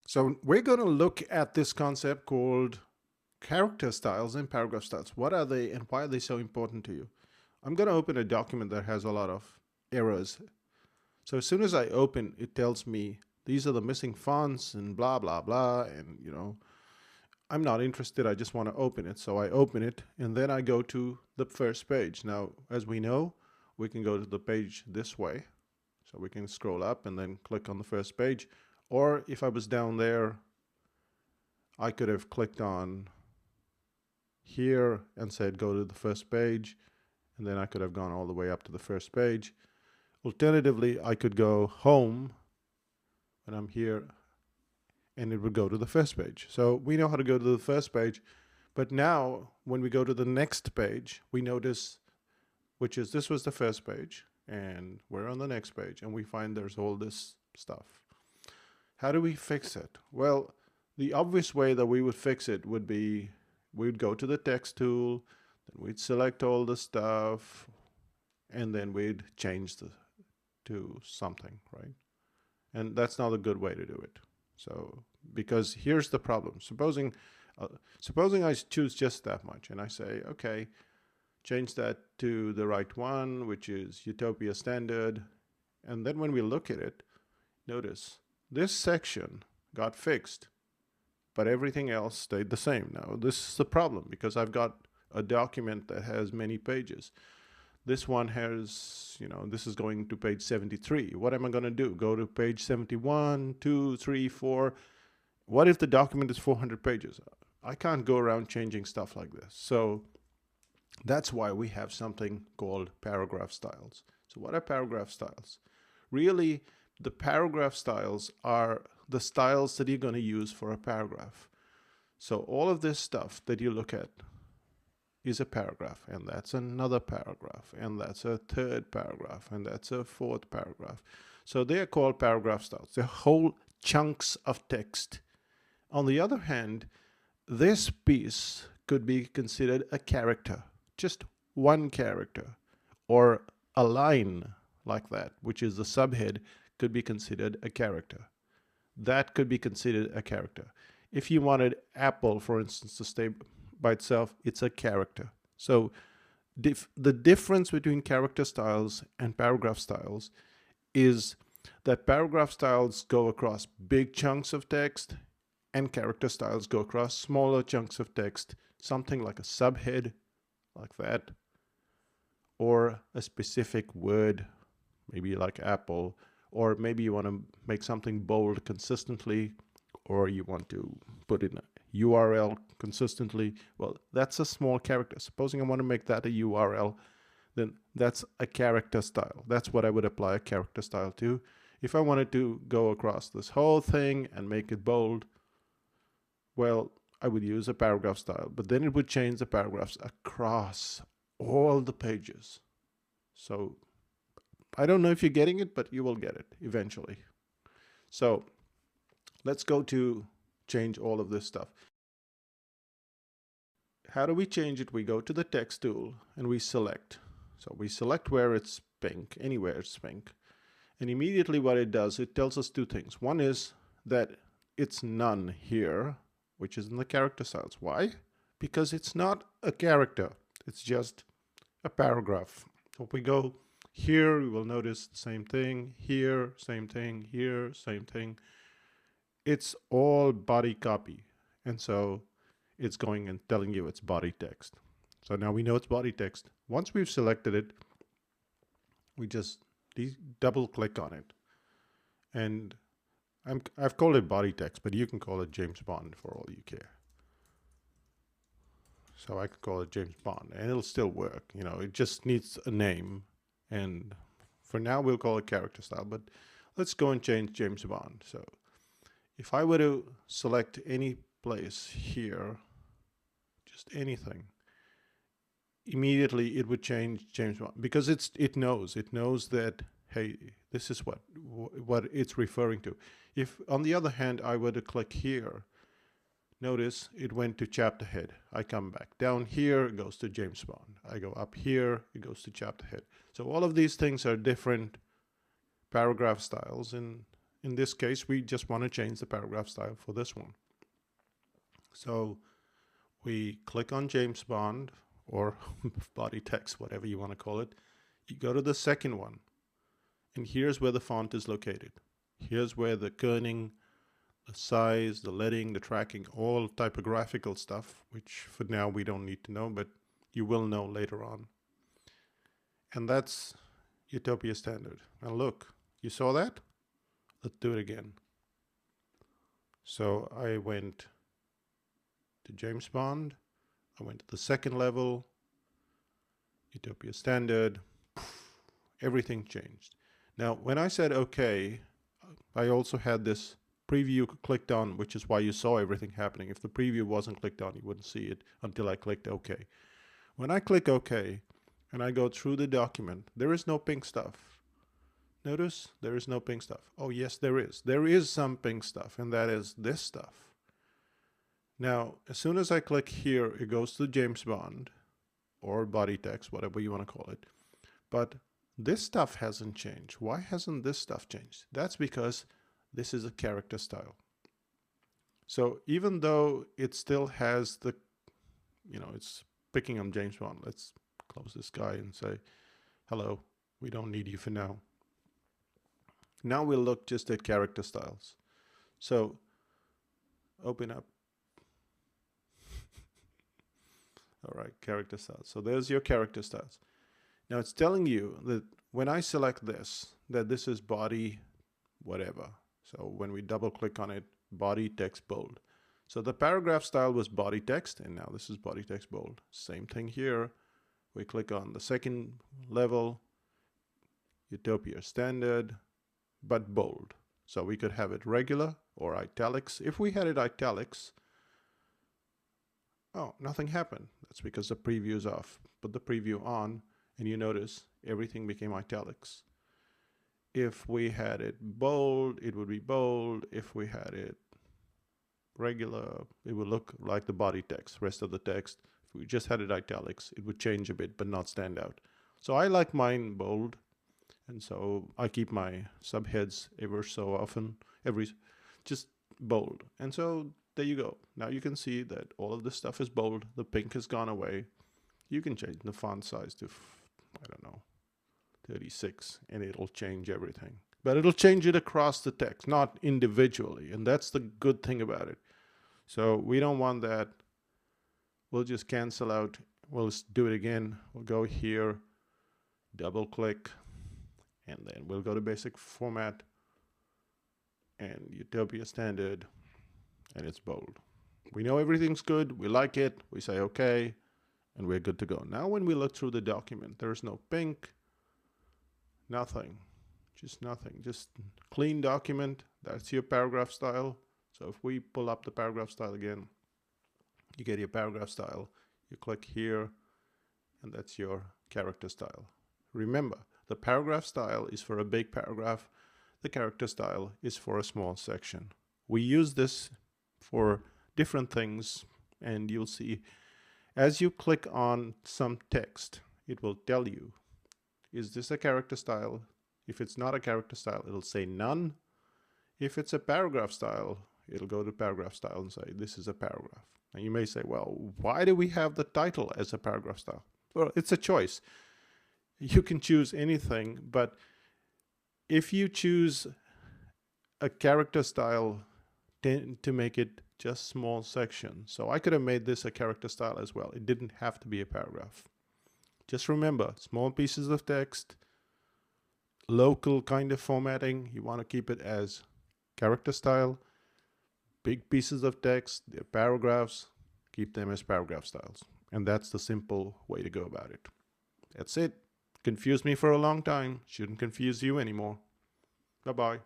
So we're going to look at this concept called character styles and paragraph styles. What are they and why are they so important to you? I'm going to open a document that has a lot of errors. So as soon as I open, it tells me these are the missing fonts and blah, blah, blah. And, I'm not interested. I just want to open it. So I open it and then I go to the first page. Now, as we know, we can go to the page this way. So we can scroll up and then click on the first page. Or if I was down there, I could have clicked on here and said go to the first page, and then I could have gone all the way up to the first page. Alternatively, I could go home when I'm here and it would go to the first page. So we know how to go to the first page, but now when we go to the next page, we notice, this was the first page, and we're on the next page, and we find there's all this stuff. How do we fix it? Well, the obvious way that we would fix it would be we'd go to the text tool, then we'd select all the stuff, and then we'd change to something, right? And that's not a good way to do it. So, because here's the problem. Supposing I choose just that much, and I say, okay, change that to the right one, which is Utopia Standard. And then when we look at it, notice this section got fixed, but everything else stayed the same. Now, this is the problem because I've got a document that has many pages. This one has, this is going to page 73. What am I going to do? Go to page 71, 2, 3, 4. What if the document is 400 pages? I can't go around changing stuff like this. So that's why we have something called paragraph styles. So what are paragraph styles? Really, the paragraph styles are the styles that you're going to use for a paragraph. So all of this stuff that you look at is a paragraph, and that's another paragraph, and that's a third paragraph, and that's a fourth paragraph. So they are called paragraph styles. They're whole chunks of text. On the other hand, this piece could be considered a character, just one character, or a line like that, which is the subhead, could be considered a character. That could be considered a character. If you wanted Apple, for instance, to stay by itself, it's a character. So the difference between character styles and paragraph styles is that paragraph styles go across big chunks of text and character styles go across smaller chunks of text, something like a subhead, like that, or a specific word, maybe like Apple, or maybe you want to make something bold consistently, or you want to put in a URL consistently. Well, that's a small character. Supposing I want to make that a URL, then that's a character style. That's what I would apply a character style to. If I wanted to go across this whole thing and make it bold, well, I would use a paragraph style, but then it would change the paragraphs across all the pages. So I don't know if you're getting it, but you will get it eventually. So let's go to change all of this stuff. How do we change it? We go to the text tool and we select. So we select where it's pink, anywhere it's pink. And immediately what it does, it tells us two things. One is that it's none here, which is in the character styles. Why? Because it's not a character. It's just a paragraph. So if we go here, we will notice the same thing. Here, same thing. Here, same thing. It's all body copy. And so it's going and telling you it's body text. So now we know it's body text. Once we've selected it, we just double click on it. And I've called it body text, but you can call it James Bond for all you care. So I could call it James Bond and it'll still work. It just needs a name. And for now, we'll call it character style, but let's go and change James Bond. So if I were to select any place here, just anything, immediately it would change James Bond because it knows that, hey, this is what it's referring to. If on the other hand I were to click here, notice it went to chapter head. I come back down here, it goes to James Bond. I go up here, it goes to chapter head. So all of these things are different paragraph styles, and in this case, we just want to change the paragraph style for this one. So we click on James Bond or body text, whatever you want to call it. You go to the second one, and here's where the font is located. Here's where the kerning, the size, the leading, the tracking, all typographical stuff, which for now we don't need to know, but you will know later on. And that's Utopia Standard. And look, you saw that? Let's do it again. So I went to James Bond, I went to the second level, Utopia Standard, everything changed. Now, when I said OK, I also had this preview clicked on, which is why you saw everything happening. If the preview wasn't clicked on, you wouldn't see it until I clicked OK. When I click OK and I go through the document, there is no pink stuff. Notice there is no pink stuff. Oh, yes, there is. There is some pink stuff, and that is this stuff. Now, as soon as I click here, it goes to James Bond or body text, whatever you want to call it. But this stuff hasn't changed. Why hasn't this stuff changed? That's because this is a character style. So even though it still has the, it's picking on James Bond. Let's close this guy and say, hello, we don't need you for now. Now we'll look just at character styles. So open up. All right, character styles. So there's your character styles. Now it's telling you that when I select this, that this is body whatever. So when we double click on it, body text bold. So the paragraph style was body text, and now this is body text bold. Same thing here. We click on the second level, Utopia Standard, but bold. So we could have it regular or italics. If we had it italics, oh, nothing happened. That's because the preview is off. Put the preview on, and you notice everything became italics. If we had it bold, it would be bold. If we had it regular, it would look like the body text, rest of the text. If we just had it italics, it would change a bit, but not stand out. So I like mine bold. And so I keep my subheads ever so often, just bold. And so there you go. Now you can see that all of this stuff is bold. The pink has gone away. You can change the font size to, 36, and it'll change everything. But it'll change it across the text, not individually. And that's the good thing about it. So we don't want that. We'll just cancel out. We'll do it again. We'll go here, double click. And then we'll go to basic format and Utopia Standard, and it's bold. We know everything's good. We like it. We say okay, and we're good to go. Now when we look through the document, there's no pink, nothing, just nothing. Just clean document. That's your paragraph style. So if we pull up the paragraph style again, you get your paragraph style. You click here, and that's your character style. Remember, the paragraph style is for a big paragraph. The character style is for a small section. We use this for different things, and you'll see as you click on some text, it will tell you, is this a character style? If it's not a character style, it'll say none. If it's a paragraph style, it'll go to paragraph style and say, this is a paragraph. And you may say, well, why do we have the title as a paragraph style? Well, it's a choice. You can choose anything, but if you choose a character style, tend to make it just small section. So I could have made this a character style as well. It didn't have to be a paragraph. Just remember, small pieces of text, local kind of formatting, you want to keep it as character style. Big pieces of text, they're paragraphs, keep them as paragraph styles. And that's the simple way to go about it. That's it. Confused me for a long time. Shouldn't confuse you anymore. Bye-bye.